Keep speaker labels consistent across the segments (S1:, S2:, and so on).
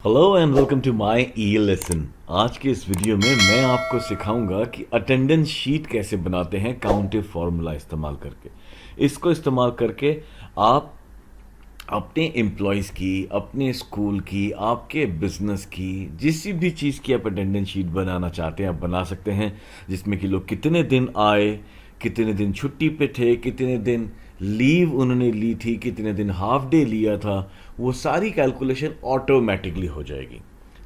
S1: Hello and welcome to my e lesson. आज के इस वीडियो में मैं आपको सिखाऊंगा कि अटेंडेंस शीट कैसे बनाते हैं काउंटिव फॉर्मूला इस्तेमाल करके। इसको इस्तेमाल करके आप अपने एम्प्लॉयज़ की, अपने स्कूल की, आपके बिजनेस की, जिस भी चीज़ की आप अटेंडेंस शीट बनाना चाहते हैं आप बना सकते हैं, जिसमें कि लोग कितने दिन आए, कितने दिन छुट्टी पे थे, कितने दिन लीव उन्होंने ली थी, कितने दिन हाफ डे लिया था, वो सारी कैलकुलेशन ऑटोमेटिकली हो जाएगी,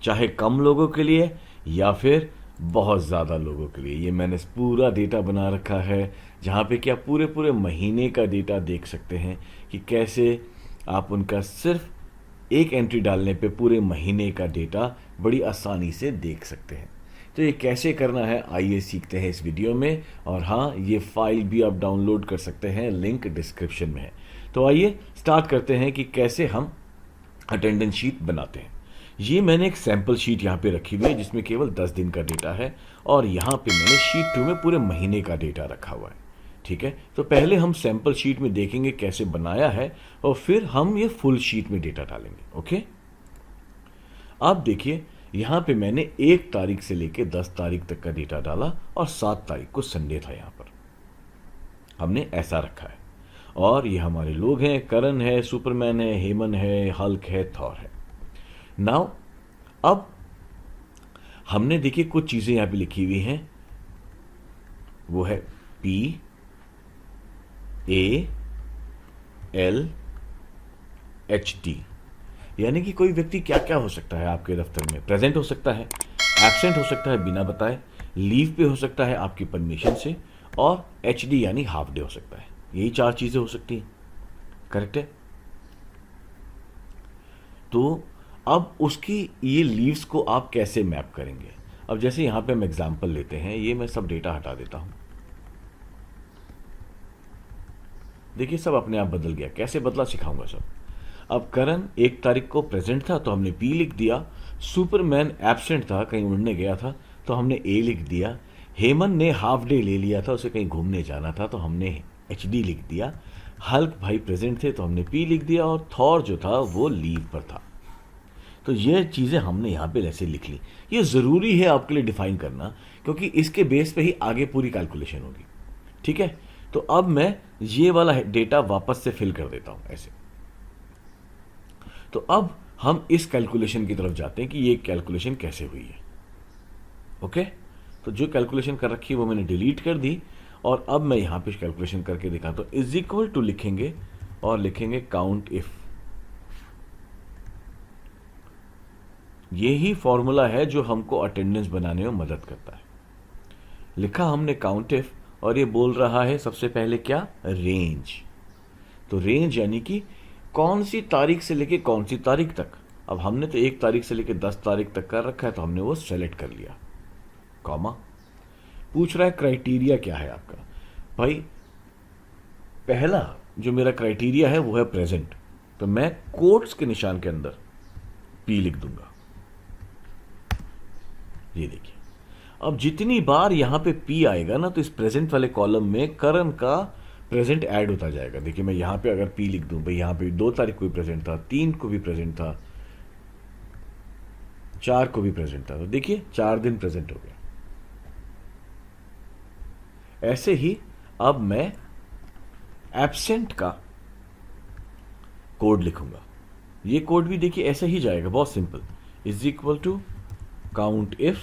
S1: चाहे कम लोगों के लिए या फिर बहुत ज़्यादा लोगों के लिए। ये मैंने पूरा डेटा बना रखा है जहाँ पे कि आप पूरे पूरे महीने का डेटा देख सकते हैं कि कैसे आप उनका सिर्फ एक एंट्री डालने पे पूरे महीने का डेटा बड़ी आसानी से देख सकते हैं। तो ये कैसे करना है आइए सीखते हैं इस वीडियो में। और हाँ, ये फाइल भी आप डाउनलोड कर सकते हैं, लिंक डिस्क्रिप्शन में है। तो आइए स्टार्ट करते हैं कि कैसे हम अटेंडेंस शीट बनाते हैं। ये मैंने एक सैम्पल शीट यहाँ पे रखी हुई है जिसमें केवल 10 दिन का डेटा है, और यहाँ पे मैंने शीट 2 में पूरे महीने का डेटा रखा हुआ है। ठीक है, तो पहले हम सैम्पल शीट में देखेंगे कैसे बनाया है और फिर हम ये फुल शीट में डेटा डालेंगे। ओके, आप देखिए यहाँ पे मैंने 1 तारीख से लेके 10 तारीख तक का डेटा डाला और 7 तारीख को संडे था। यहाँ पर हमने ऐसा रखा है, और ये हमारे लोग हैं, करण है, सुपरमैन है, हेमन है, हल्क है, थॉर है। नाउ अब हमने देखिए कुछ चीजें यहां पे लिखी हुई हैं, वो है P A L H D, यानी कि कोई व्यक्ति क्या क्या हो सकता है आपके दफ्तर में। प्रेजेंट हो सकता है, एब्सेंट हो सकता है बिना बताए, लीव पे हो सकता है आपकी परमिशन से, और HD यानी हाफ डे हो सकता है। यही 4 चीजें हो सकती हैं, करेक्ट है। तो अब उसकी ये लीव्स को आप कैसे मैप करेंगे। अब जैसे यहां पे हम एग्जांपल लेते हैं, ये मैं सब डेटा हटा देता हूं। देखिए सब अपने आप बदल गया, कैसे बदला सिखाऊंगा सब। अब करण 1 तारीख को प्रेजेंट था तो हमने P लिख दिया, सुपरमैन एब्सेंट था, कहीं उड़ने गया था तो हमने A लिख दिया, हेमन ने हाफ डे ले लिया था, उसे कहीं घूमने जाना था तो हमने HD लिख दिया, हल्क भाई प्रेजेंट थे तो हमने P लिख दिया, और थॉर जो था वो लीव पर था। तो ये चीज़ें हमने यहाँ पे ऐसे लिख ली। ये ज़रूरी है आपके लिए डिफाइन करना, क्योंकि इसके बेस पे ही आगे पूरी कैलकुलेशन होगी। ठीक है, तो अब मैं ये वाला डेटा वापस से फिल कर देता हूँ ऐसे। तो अब हम इस कैलकुलेशन की तरफ जाते हैं कि ये कैलकुलेशन कैसे हुई है। ओके, तो जो कैलकुलेशन कर रखी है वो मैंने डिलीट कर दी, और अब मैं यहाँ पे कैलकुलेशन करके दिखाता हूँ। इज इक्वल टू लिखेंगे और लिखेंगे काउंट इफ। यही फॉर्मूला है जो हमको अटेंडेंस बनाने में मदद करता है। लिखा हमने काउंट इफ, और ये बोल रहा है सबसे पहले क्या, रेंज। तो रेंज यानी कि कौन सी तारीख से लेके कौन सी तारीख तक। अब हमने तो 1 तारीख से लेके 10 तारीख तक कर रखा है तो हमने वो सेलेक्ट कर लिया, कॉमा। पूछ रहा है क्राइटेरिया क्या है आपका। भाई पहला जो मेरा क्राइटेरिया है वो है प्रेजेंट, तो मैं कोट्स के निशान के अंदर P लिख दूंगा। ये देखिए, अब जितनी बार यहां पे P आएगा ना तो इस प्रेजेंट वाले कॉलम में करण का प्रेजेंट ऐड होता जाएगा। देखिए मैं यहां पे अगर P लिख दूं, भाई यहां पे 2 तारीख को भी प्रेजेंट था, 3 को भी प्रेजेंट था, 4 को भी प्रेजेंट था, तो देखिए 4 दिन प्रेजेंट हो गया। ऐसे ही अब मैं एब्सेंट का कोड लिखूंगा। ये कोड भी देखिए ऐसे ही जाएगा, बहुत simple. Is equal to count if,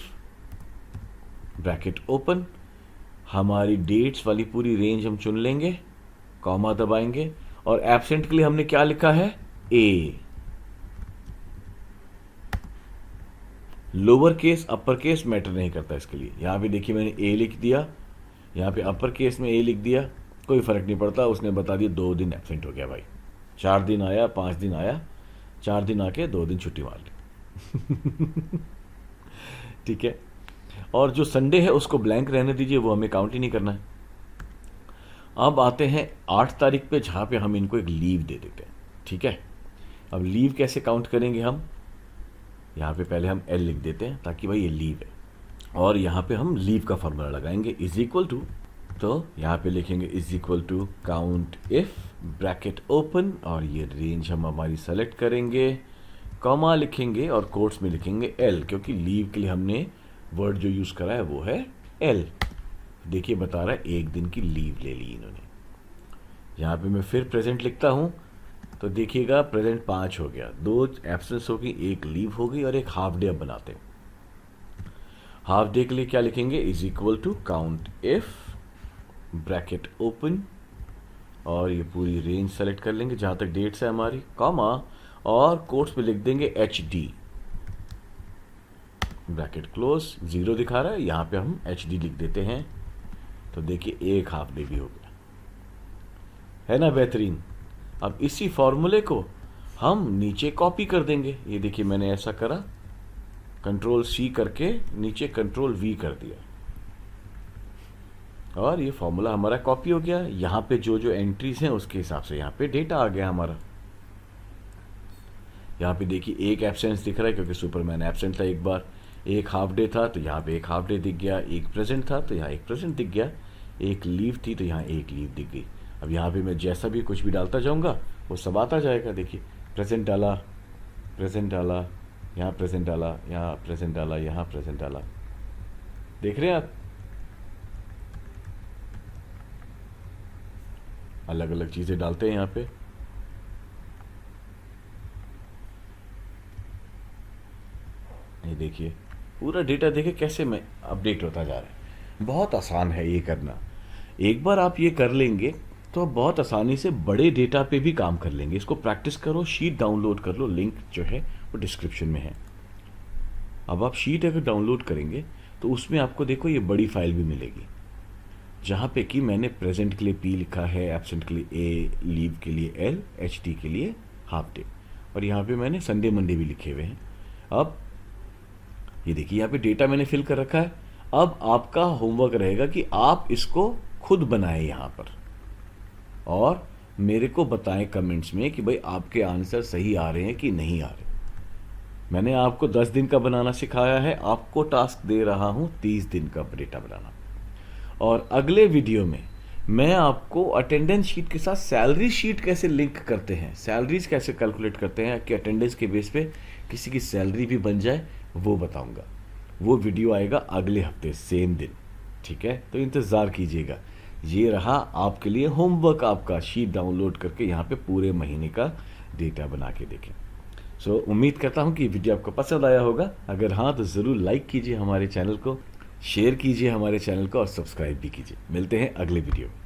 S1: bracket open, हमारी डेट्स वाली पूरी रेंज हम चुन लेंगे, कॉमा दबाएंगे, और एब्सेंट के लिए हमने क्या लिखा है, A. Lower case upper case matter नहीं करता इसके लिए। यहां पे देखिए मैंने ए लिख दिया, यहां पे अपर केस में ए लिख दिया, कोई फर्क नहीं पड़ता। उसने बता दिया 2 दिन एब्सेंट हो गया भाई, 4 दिन आया, 5 दिन आया, 4 दिन आके 2 दिन छुट्टी मार ली। ठीक है, और जो संडे है उसको ब्लैंक रहने दीजिए, वो हमें काउंट ही नहीं करना है। अब आते हैं 8 तारीख पे, जहां पे हम इनको एक लीव दे देते हैं। ठीक है, अब लीव कैसे काउंट करेंगे हम, यहां पे पहले हम L लिख देते हैं ताकि भाई ये लीव है, और यहां पे हम लीव का फॉर्मूला लगाएंगे, इज इक्वल टू, तो यहां पे लिखेंगे is equal to count if, bracket open, और ये रेंज हम हमारी सेलेक्ट करेंगे, कॉमा लिखेंगे और कोट्स में लिखेंगे एल, क्योंकि लीव के लिए हमने वर्ड जो यूज़ करा है वो है एल। देखिए बता रहा है 1 दिन की लीव ले ली इन्होंने। यहाँ पे मैं फिर प्रेजेंट लिखता हूँ तो देखिएगा प्रेजेंट 5 हो गया, 2 एब्सेंस हो गई, 1 लीव हो गई और 1 हाफ डे अब बनाते हैं। हाफ डे के लिए क्या लिखेंगे, is equal to count if bracket open और ये पूरी रेंज सेलेक्ट कर लेंगे जहाँ तक डेट्स है हमारी, कॉमा और कोट्स पे लिख देंगे एच डी, ब्रैकेट क्लोज। 0 दिखा रहा है, यहाँ पे हम एच डी लिख देते हैं तो देखिए 1 हाफ डे भी हो गया, है ना बेहतरीन। अब इसी फॉर्मूले को हम नीचे कॉपी कर देंगे। ये देखिए मैंने ऐसा करा, कंट्रोल सी करके नीचे कंट्रोल वी कर दिया और ये फॉर्मूला हमारा कॉपी हो गया। यहाँ पे जो जो एंट्रीज हैं उसके हिसाब से यहाँ पे डेटा आ गया हमारा। यहाँ पे देखिए 1 एब्सेंस दिख रहा है क्योंकि सुपरमैन एब्सेंट था एक बार, 1 हाफ डे था तो यहाँ पे 1 हाफ डे दिख गया, 1 प्रेजेंट था तो यहाँ 1 प्रेजेंट दिख गया, 1 लीव थी तो यहाँ 1 लीव दिख गई। अब यहाँ पे मैं जैसा भी कुछ भी डालता जाऊँगा वो सब आता जाएगा। देखिए प्रेजेंट डाला, प्रेजेंट डाला, यहाँ प्रेजेंट डाला, यहाँ प्रेजेंट डाला, यहाँ प्रेजेंट डाला, देख रहे हैं आप, अलग अलग चीज़ें डालते हैं यहाँ पे। ये देखिए पूरा डेटा देखिए कैसे में अपडेट होता जा रहा है। बहुत आसान है ये करना, एक बार आप ये कर लेंगे तो आप बहुत आसानी से बड़े डेटा पे भी काम कर लेंगे। इसको प्रैक्टिस करो, शीट डाउनलोड कर लो, लिंक जो है वो डिस्क्रिप्शन में है। अब आप शीट अगर डाउनलोड करेंगे तो उसमें आपको देखो ये बड़ी फाइल भी मिलेगी जहाँ पे कि मैंने प्रेजेंट के लिए P लिखा है, एब्सेंट के लिए A, लीव के लिए L, HT के लिए हाफ डे, और यहाँ पे मैंने संडे मंडे भी लिखे हुए हैं। अब ये देखिए यहाँ पे डेटा मैंने फिल कर रखा है। अब आपका होमवर्क रहेगा कि आप इसको खुद बनाएं यहाँ पर और मेरे को बताएं कमेंट्स में कि भाई आपके आंसर सही आ रहे हैं कि नहीं आ रहे। मैंने आपको 10 दिन का बनाना सिखाया है, आपको टास्क दे रहा हूं 30 दिन का डेटा बनाना। और अगले वीडियो में मैं आपको अटेंडेंस शीट के साथ सैलरी शीट कैसे लिंक करते हैं, सैलरीज कैसे कैलकुलेट करते हैं कि अटेंडेंस के बेस पे किसी की सैलरी भी बन जाए, वो बताऊंगा। वो वीडियो आएगा अगले हफ्ते सेम दिन, ठीक है? तो इंतज़ार कीजिएगा। ये रहा आपके लिए होमवर्क, आपका शीट डाउनलोड करके यहाँ पे पूरे महीने का डेटा बना के देखें। सो उम्मीद करता हूँ कि वीडियो आपको पसंद आया होगा। अगर हाँ तो ज़रूर लाइक कीजिए हमारे चैनल को, शेयर कीजिए हमारे चैनल को और सब्सक्राइब भी कीजिए। मिलते हैं अगले वीडियो में।